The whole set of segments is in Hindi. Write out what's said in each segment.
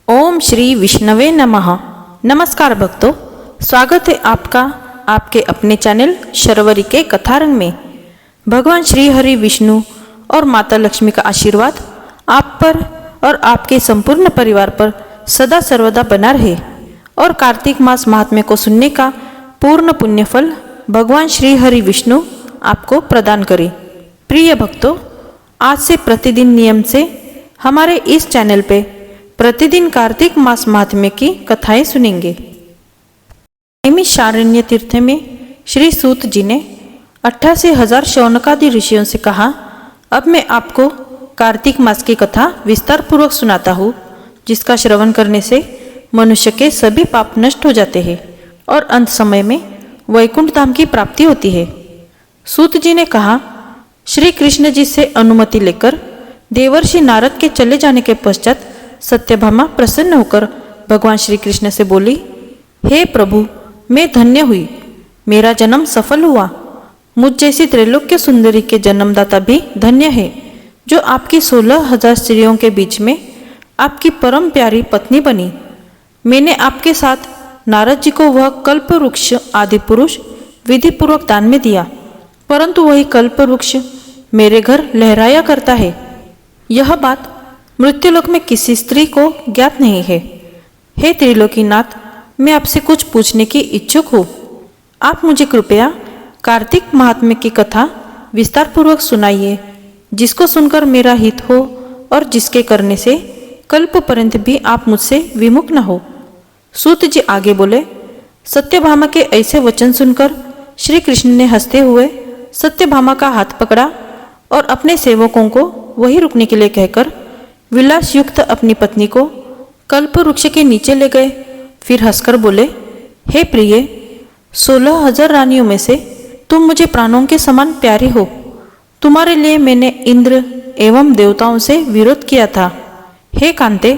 ओम श्री विष्णवे नमः। नमस्कार भक्तों, स्वागत है आपका आपके अपने चैनल शर्वरी के कथारंग में। भगवान श्री हरि विष्णु और माता लक्ष्मी का आशीर्वाद आप पर और आपके संपूर्ण परिवार पर सदा सर्वदा बना रहे और कार्तिक मास महात्म्य को सुनने का पूर्ण पुण्य फल भगवान श्री हरि विष्णु आपको प्रदान करे। प्रिय भक्तों, आज से प्रतिदिन नियम से हमारे इस चैनल पे प्रतिदिन कार्तिक मास महात्म्य की कथाएं सुनेंगे। नैमिषारण्य तीर्थ में श्री सूत जी ने 88,000 शौनकादि ऋषियों से कहा, अब मैं आपको कार्तिक मास की कथा विस्तार पूर्वक सुनाता हूँ, जिसका श्रवण करने से मनुष्य के सभी पाप नष्ट हो जाते हैं और अंत समय में वैकुंठ धाम की प्राप्ति होती है। सूत जी ने कहा, श्री कृष्ण जी से अनुमति लेकर देवर्षि नारद के चले जाने के पश्चात सत्यभामा प्रसन्न होकर भगवान श्री कृष्ण से बोली, हे प्रभु, मैं धन्य हुई, मेरा जन्म सफल हुआ। मुझ जैसी त्रैलोक्य सुंदरी के जन्मदाता भी धन्य है, जो आपकी 16,000 स्त्रियों के बीच में आपकी परम प्यारी पत्नी बनी। मैंने आपके साथ नारद जी को वह कल्प वृक्ष आदि पुरुष विधि पूर्वक दान में दिया, परंतु वही कल्प वृक्ष मेरे घर लहराया करता है। यह बात मृत्युलोक में किसी स्त्री को ज्ञात नहीं है। हे त्रिलोकीनाथ, मैं आपसे कुछ पूछने की इच्छुक हूँ। आप मुझे कृपया कार्तिक महात्म्य की कथा विस्तार पूर्वक सुनाइए, जिसको सुनकर मेरा हित हो और जिसके करने से कल्प पर्यंत भी आप मुझसे विमुख न हो। सूत जी आगे बोले, सत्यभामा के ऐसे वचन सुनकर श्री कृष्ण ने हंसते हुए सत्यभामा का हाथ पकड़ा और अपने सेवकों को वही रुकने के लिए कहकर विलास युक्त अपनी पत्नी को कल्प वृक्ष के नीचे ले गए। फिर हंसकर बोले, हे प्रिय, 16,000 रानियों में से तुम मुझे प्राणों के समान प्यारी हो। तुम्हारे लिए मैंने इंद्र एवं देवताओं से विरोध किया था। हे कांते,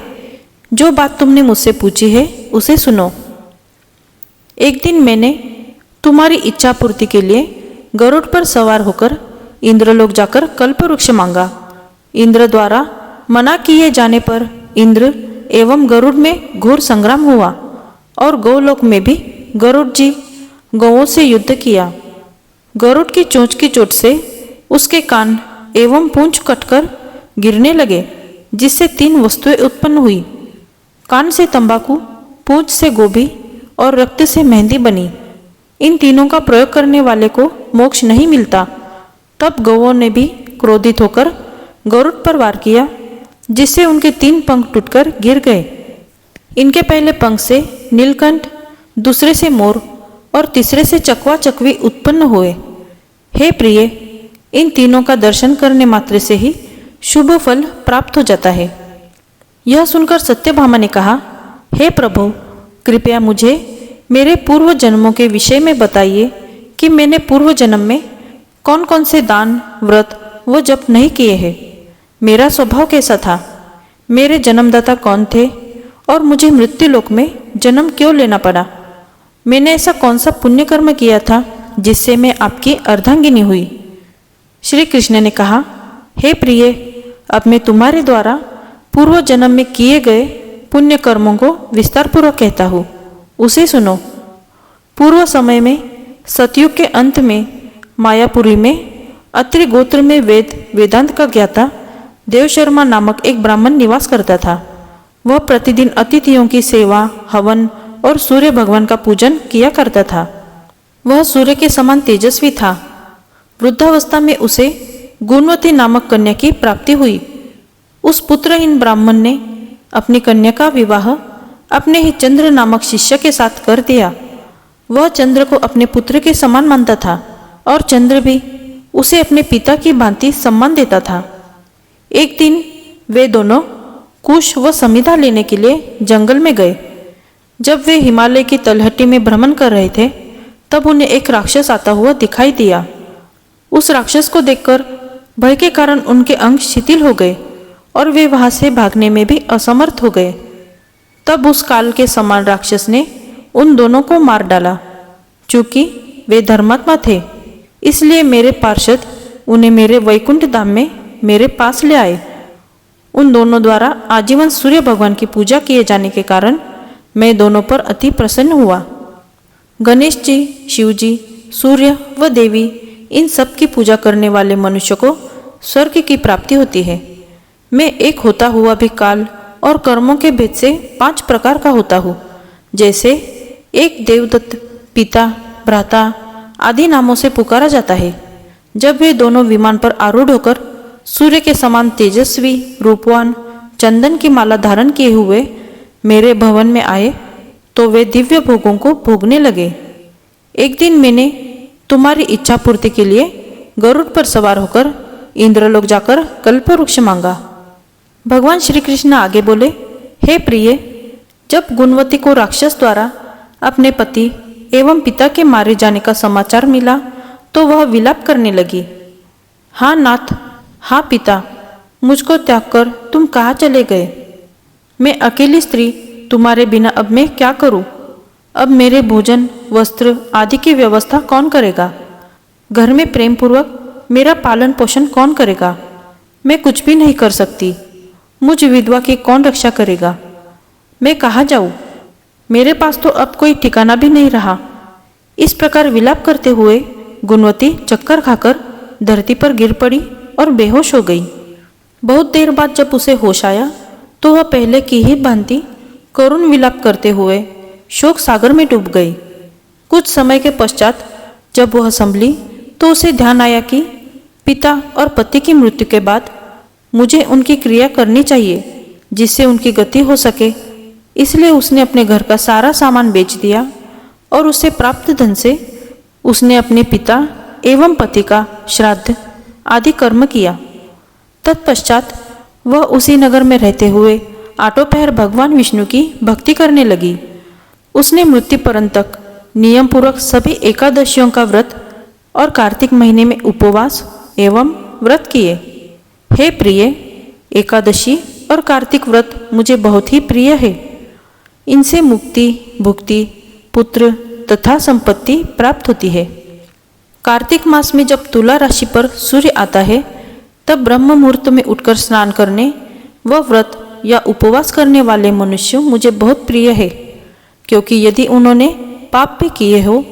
जो बात तुमने मुझसे पूछी है उसे सुनो। एक दिन मैंने तुम्हारी इच्छा पूर्ति के लिए गरुड़ पर सवार होकर इंद्रलोक जाकर कल्प वृक्ष मांगा। इंद्र द्वारा मना किए जाने पर इंद्र एवं गरुड़ में घोर संग्राम हुआ और गौलोक में भी गरुड़ जी गौओं से युद्ध किया। गरुड़ की चोंच से उसके कान एवं पूंछ कटकर गिरने लगे, जिससे 3 वस्तुएं उत्पन्न हुई। कान से तंबाकू, पूंछ से गोभी और रक्त से मेहंदी बनी। इन तीनों का प्रयोग करने वाले को मोक्ष नहीं मिलता। तब गौओं ने भी क्रोधित होकर गरुड़ पर वार किया, जिससे उनके 3 पंख टूटकर गिर गए। इनके पहले पंख से नीलकंठ, दूसरे से मोर और तीसरे से चकवा चकवी उत्पन्न हुए। हे प्रिय, इन तीनों का दर्शन करने मात्र से ही शुभ फल प्राप्त हो जाता है। यह सुनकर सत्यभामा ने कहा, हे प्रभु, कृपया मुझे मेरे पूर्व जन्मों के विषय में बताइए कि मैंने पूर्व जन्म में कौन कौन से दान, व्रत व जप नहीं किए हैं। मेरा स्वभाव कैसा था, मेरे जन्मदाता कौन थे और मुझे मृत्युलोक में जन्म क्यों लेना पड़ा। मैंने ऐसा कौन सा पुण्य कर्म किया था जिससे मैं आपकी अर्धांगिनी हुई। श्री कृष्ण ने कहा, हे प्रिय, अब मैं तुम्हारे द्वारा पूर्व जन्म में किए गए पुण्य कर्मों को विस्तार पूर्वक कहता हूँ, उसे सुनो। पूर्व समय में सतयुग के अंत में मायापुरी में अत्रि गोत्र में वेदांत का ज्ञाता देवशर्मा नामक एक ब्राह्मण निवास करता था। वह प्रतिदिन अतिथियों की सेवा, हवन और सूर्य भगवान का पूजन किया करता था। वह सूर्य के समान तेजस्वी था। वृद्धावस्था में उसे गुणवती नामक कन्या की प्राप्ति हुई। उस पुत्रहीन ब्राह्मण ने अपनी कन्या का विवाह अपने ही चंद्र नामक शिष्य के साथ कर दिया। वह चंद्र को अपने पुत्र के समान मानता था और चंद्र भी उसे अपने पिता की भांति सम्मान देता था। एक दिन वे दोनों कुश व समिधा लेने के लिए जंगल में गए। जब वे हिमालय की तलहटी में भ्रमण कर रहे थे, तब उन्हें एक राक्षस आता हुआ दिखाई दिया। उस राक्षस को देखकर भय के कारण उनके अंग शिथिल हो गए और वे वहां से भागने में भी असमर्थ हो गए। तब उस काल के समान राक्षस ने उन दोनों को मार डाला। चूंकि वे धर्मात्मा थे, इसलिए मेरे पार्षद उन्हें मेरे वैकुंठ धाम में मेरे पास ले आए। उन दोनों द्वारा आजीवन सूर्य भगवान की पूजा किए जाने के कारण मैं दोनों पर अति प्रसन्न हुआ। गणेश जी, शिव जी, सूर्य व देवी, इन सब की पूजा करने वाले मनुष्य को स्वर्ग की प्राप्ति होती है। मैं एक होता हुआ भी काल और कर्मों के भेद से 5 प्रकार का होता हूँ। जैसे एक देवदत्त, पिता, भ्राता आदि नामों से पुकारा जाता है। जब वे दोनों विमान पर आरूढ़ होकर सूर्य के समान तेजस्वी, रूपवान, चंदन की माला धारण किए हुए मेरे भवन में आए तो वे दिव्य भोगों को भोगने लगे। एक दिन मैंने तुम्हारी इच्छा पूर्ति के लिए गरुड़ पर सवार होकर इंद्रलोक जाकर कल्पवृक्ष मांगा। भगवान श्री कृष्ण आगे बोले, हे प्रिय, जब गुणवती को राक्षस द्वारा अपने पति एवं पिता के मारे जाने का समाचार मिला तो वह विलाप करने लगी। हाँ नाथ, हाँ पिता, मुझको त्याग कर तुम कहाँ चले गए? मैं अकेली स्त्री तुम्हारे बिना अब मैं क्या करूं? अब मेरे भोजन, वस्त्र आदि की व्यवस्था कौन करेगा? घर में प्रेम पूर्वक मेरा पालन पोषण कौन करेगा? मैं कुछ भी नहीं कर सकती। मुझ विधवा की कौन रक्षा करेगा? मैं कहाँ जाऊँ? मेरे पास तो अब कोई ठिकाना भी नहीं रहा। इस प्रकार विलाप करते हुए गुणवती चक्कर खाकर धरती पर गिर पड़ी और बेहोश हो गई। बहुत देर बाद जब उसे होश आया तो वह पहले की ही भांति करुण विलाप करते हुए शोक सागर में डूब गई। कुछ समय के पश्चात जब वह संभली तो उसे ध्यान आया कि पिता और पति की मृत्यु के बाद मुझे उनकी क्रिया करनी चाहिए जिससे उनकी गति हो सके। इसलिए उसने अपने घर का सारा सामान बेच दिया और उससे प्राप्त धन से उसने अपने पिता एवं पति का श्राद्ध आदि कर्म किया। तत्पश्चात वह उसी नगर में रहते हुए आठों भगवान विष्णु की भक्ति करने लगी। उसने मृत्यु पर्यंत तक नियम पूर्वक सभी एकादशियों का व्रत और कार्तिक महीने में उपवास एवं व्रत किए। हे प्रिय, एकादशी और कार्तिक व्रत मुझे बहुत ही प्रिय है। इनसे मुक्ति, भुक्ति, पुत्र तथा संपत्ति प्राप्त होती है। कार्तिक मास में जब तुला राशि पर सूर्य आता है तब ब्रह्म मुहूर्त में उठकर स्नान करने व व्रत या उपवास करने वाले मनुष्य मुझे बहुत प्रिय है, क्योंकि यदि उन्होंने पाप भी किए हो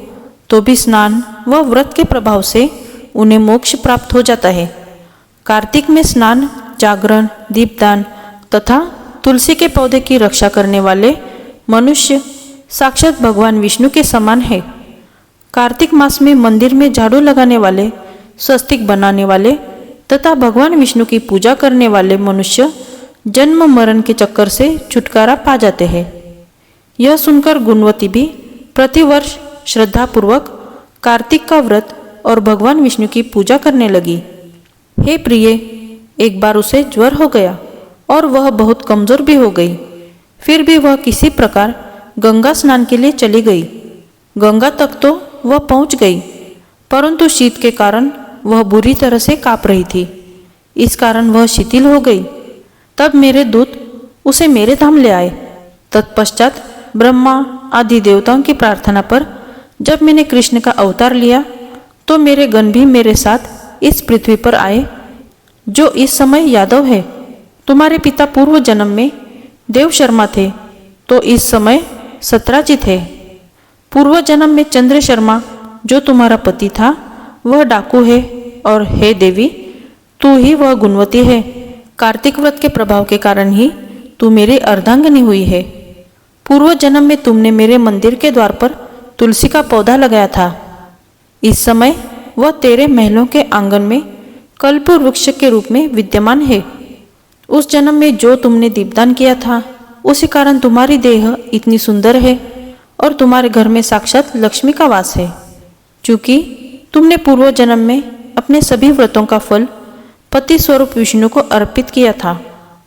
तो भी स्नान व व्रत के प्रभाव से उन्हें मोक्ष प्राप्त हो जाता है। कार्तिक में स्नान, जागरण, दीपदान तथा तुलसी के पौधे की रक्षा करने वाले मनुष्य साक्षात भगवान विष्णु के समान है। कार्तिक मास में मंदिर में झाड़ू लगाने वाले, स्वस्तिक बनाने वाले तथा भगवान विष्णु की पूजा करने वाले मनुष्य जन्म मरण के चक्कर से छुटकारा पा जाते हैं। यह सुनकर गुणवती भी प्रतिवर्ष श्रद्धापूर्वक कार्तिक का व्रत और भगवान विष्णु की पूजा करने लगी। हे प्रिय, एक बार उसे ज्वर हो गया और वह बहुत कमजोर भी हो गई। फिर भी वह किसी प्रकार गंगा स्नान के लिए चली गई। गंगा तक तो वह पहुंच गई, परंतु शीत के कारण वह बुरी तरह से कांप रही थी। इस कारण वह शिथिल हो गई। तब मेरे दूत उसे मेरे धाम ले आए। तत्पश्चात ब्रह्मा आदि देवताओं की प्रार्थना पर जब मैंने कृष्ण का अवतार लिया तो मेरे गण भी मेरे साथ इस पृथ्वी पर आए, जो इस समय यादव है। तुम्हारे पिता पूर्व जन्म में देव शर्मा थे तो इस समय सत्राजित है। पूर्व जन्म में चंद्र शर्मा जो तुम्हारा पति था वह डाकू है, और हे देवी, तू ही वह गुणवती है। कार्तिक व्रत के प्रभाव के कारण ही तू मेरी अर्धांगिनी हुई है। पूर्व जन्म में तुमने मेरे मंदिर के द्वार पर तुलसी का पौधा लगाया था। इस समय वह तेरे महलों के आंगन में कल्प वृक्ष के रूप में विद्यमान है। उस जन्म में जो तुमने दीपदान किया था उसी कारण तुम्हारी देह इतनी सुंदर है और तुम्हारे घर में साक्षात लक्ष्मी का वास है। चूंकि तुमने पूर्व जन्म में अपने सभी व्रतों का फल पति स्वरूप विष्णु को अर्पित किया था,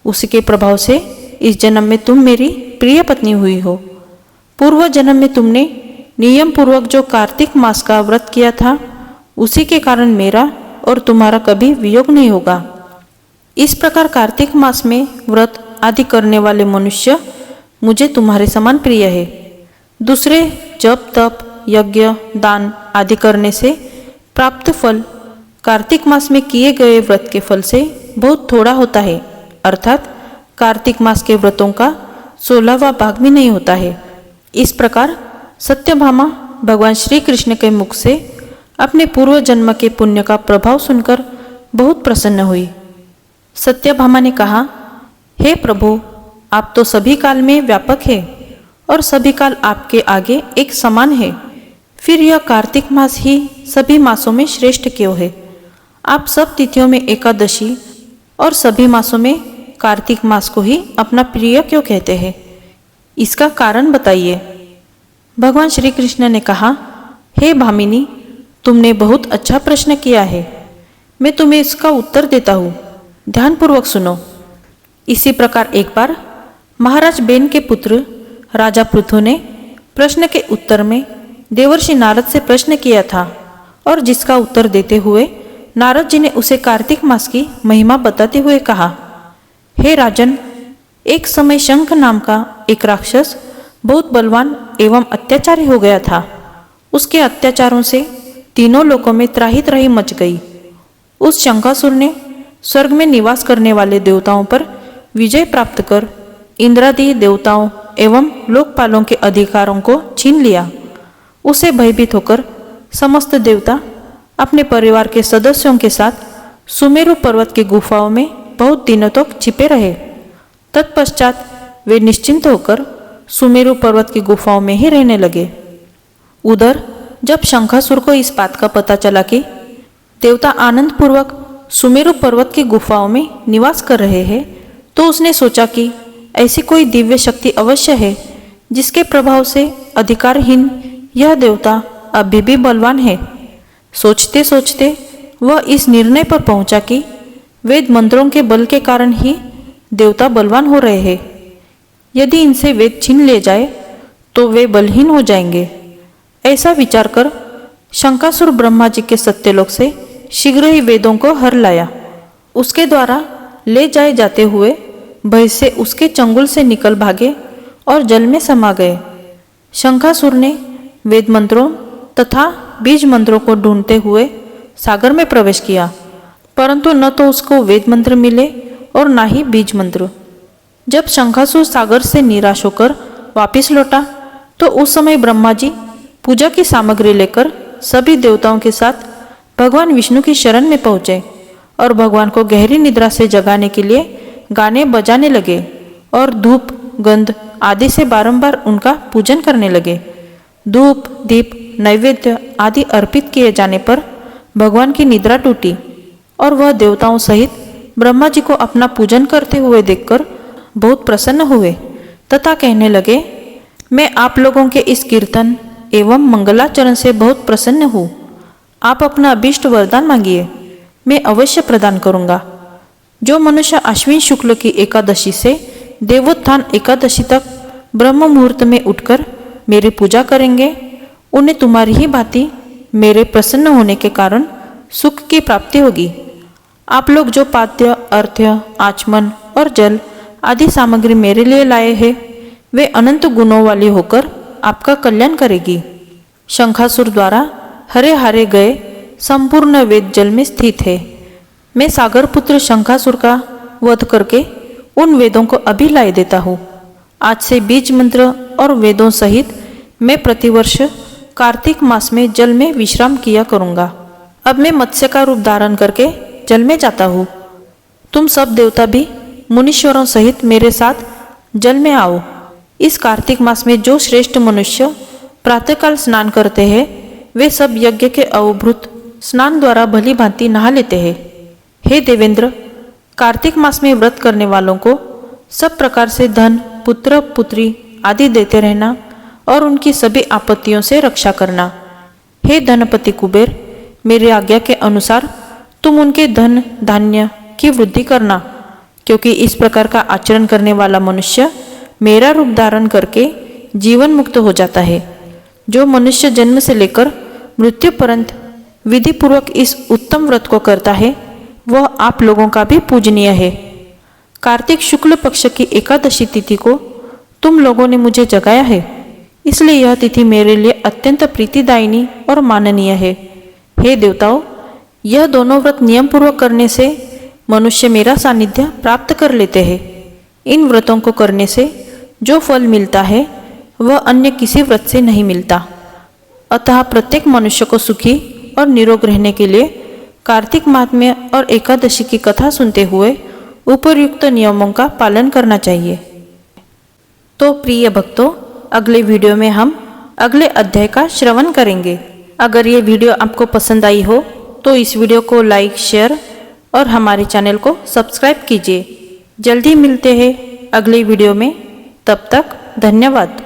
उसी के प्रभाव से इस जन्म में तुम मेरी प्रिय पत्नी हुई हो। पूर्व जन्म में तुमने नियम पूर्वक जो कार्तिक मास का व्रत किया था उसी के कारण मेरा और तुम्हारा कभी वियोग नहीं होगा। इस प्रकार कार्तिक मास में व्रत आदि करने वाले मनुष्य मुझे तुम्हारे समान प्रिय है। दूसरे जप, तप, यज्ञ, दान आदि करने से प्राप्त फल कार्तिक मास में किए गए व्रत के फल से बहुत थोड़ा होता है। अर्थात कार्तिक मास के व्रतों का 16वां भाग भी नहीं होता है। इस प्रकार सत्यभामा भगवान श्री कृष्ण के मुख से अपने पूर्व जन्म के पुण्य का प्रभाव सुनकर बहुत प्रसन्न हुई। सत्यभामा ने कहा, हे प्रभु, आप तो सभी काल में व्यापक है और सभी काल आपके आगे एक समान है। फिर यह कार्तिक मास ही सभी मासों में श्रेष्ठ क्यों है? आप सब तिथियों में एकादशी और सभी मासों में कार्तिक मास को ही अपना प्रिय क्यों कहते हैं? इसका कारण बताइए। भगवान श्री कृष्ण ने कहा, हे भामिनी, तुमने बहुत अच्छा प्रश्न किया है। मैं तुम्हें इसका उत्तर देता हूँ, ध्यानपूर्वक सुनो। इसी प्रकार एक बार महाराज बेन के पुत्र राजा पृथु ने प्रश्न के उत्तर में देवर्षि नारद से प्रश्न किया था और जिसका उत्तर देते हुए नारद जी ने उसे कार्तिक मास की महिमा बताते हुए कहा, हे राजन, एक समय शंख नाम का एक राक्षस बहुत बलवान एवं अत्याचारी हो गया था। उसके अत्याचारों से तीनों लोकों में त्राही त्राही मच गई। उस शंखासुर ने स्वर्ग में निवास करने वाले देवताओं पर विजय प्राप्त कर इंद्रादि देवताओं एवं लोकपालों के अधिकारों को छीन लिया। उसे भयभीत होकर समस्त देवता अपने परिवार के सदस्यों के साथ सुमेरु पर्वत की गुफाओं में बहुत दिनों तक छिपे रहे। तत्पश्चात वे निश्चिंत होकर सुमेरु पर्वत की गुफाओं में ही रहने लगे। उधर जब शंखासुर को इस बात का पता चला कि देवता आनंद पूर्वक सुमेरु पर्वत की गुफाओं में निवास कर रहे हैं, तो उसने सोचा कि ऐसी कोई दिव्य शक्ति अवश्य है जिसके प्रभाव से अधिकारहीन यह देवता अभी भी बलवान है। सोचते सोचते वह इस निर्णय पर पहुंचा कि वेद मंत्रों के बल के कारण ही देवता बलवान हो रहे हैं। यदि इनसे वेद छीन ले जाए तो वे बलहीन हो जाएंगे। ऐसा विचार कर शंखासुर ब्रह्मा जी के सत्यलोक से शीघ्र ही वेदों को हर लाया। उसके द्वारा ले जाए जाते हुए भय से उसके चंगुल से निकल भागे और जल में समा गए। शंखासुर ने वेद मंत्रों तथा बीज मंत्रों को ढूंढते हुए सागर में प्रवेश किया, परंतु न तो उसको वेद मंत्र मिले और न ही बीज मंत्र। जब शंखासुर सागर से निराश होकर वापिस लौटा तो उस समय ब्रह्मा जी पूजा की सामग्री लेकर सभी देवताओं के साथ भगवान विष्णु की शरण में पहुंचे और भगवान को गहरी निद्रा से जगाने के लिए गाने बजाने लगे और धूप गंध आदि से बारंबार उनका पूजन करने लगे। धूप दीप नैवेद्य आदि अर्पित किए जाने पर भगवान की निद्रा टूटी और वह देवताओं सहित ब्रह्मा जी को अपना पूजन करते हुए देखकर बहुत प्रसन्न हुए तथा कहने लगे, मैं आप लोगों के इस कीर्तन एवं मंगलाचरण से बहुत प्रसन्न हूँ। आप अपना अभीष्ट वरदान मांगिए, मैं अवश्य प्रदान करूँगा। जो मनुष्य अश्विन शुक्ल की एकादशी से देवोत्थान एकादशी तक ब्रह्म मुहूर्त में उठकर मेरी पूजा करेंगे, उन्हें तुम्हारी ही भांति मेरे प्रसन्न होने के कारण सुख की प्राप्ति होगी। आप लोग जो पाद्य अर्घ्य आचमन और जल आदि सामग्री मेरे लिए लाए हैं, वे अनंत गुणों वाली होकर आपका कल्याण करेगी। शंखासुर द्वारा हरे हारे गए संपूर्ण वेद जल में स्थित है। मैं सागर पुत्र शंखासुर का वध करके उन वेदों को अभी लाए देता हूँ। आज से बीज मंत्र और वेदों सहित मैं प्रतिवर्ष कार्तिक मास में जल में विश्राम किया करूँगा। अब मैं मत्स्य का रूप धारण करके जल में जाता हूँ। तुम सब देवता भी मुनीश्वरों सहित मेरे साथ जल में आओ। इस कार्तिक मास में जो श्रेष्ठ मनुष्य प्रातःकाल स्नान करते हैं, वे सब यज्ञ के अवभृत स्नान द्वारा भली भांति नहा लेते हैं। हे देवेंद्र, कार्तिक मास में व्रत करने वालों को सब प्रकार से धन पुत्र पुत्री आदि देते रहना और उनकी सभी आपत्तियों से रक्षा करना। हे धनपति कुबेर, मेरी आज्ञा के अनुसार तुम उनके धन धान्य की वृद्धि करना, क्योंकि इस प्रकार का आचरण करने वाला मनुष्य मेरा रूप धारण करके जीवन मुक्त हो जाता है। जो मनुष्य जन्म से लेकर मृत्यु पर्यंत विधि पूर्वक इस उत्तम व्रत को करता है, वह आप लोगों का भी पूजनीय है। कार्तिक शुक्ल पक्ष की एकादशी तिथि को तुम लोगों ने मुझे जगाया है, इसलिए यह तिथि मेरे लिए अत्यंत प्रीतिदायिनी और माननीय है। हे देवताओं, यह दोनों व्रत नियम पूर्वक करने से मनुष्य मेरा सानिध्य प्राप्त कर लेते हैं। इन व्रतों को करने से जो फल मिलता है वह अन्य किसी व्रत से नहीं मिलता। अतः प्रत्येक मनुष्य को सुखी और निरोग रहने के लिए कार्तिक माहात्म्य और एकादशी की कथा सुनते हुए उपयुक्त नियमों का पालन करना चाहिए। तो प्रिय भक्तों, अगले वीडियो में हम अगले अध्याय का श्रवण करेंगे। अगर ये वीडियो आपको पसंद आई हो तो इस वीडियो को लाइक, शेयर और हमारे चैनल को सब्सक्राइब कीजिए। जल्दी मिलते हैं अगले वीडियो में। तब तक धन्यवाद।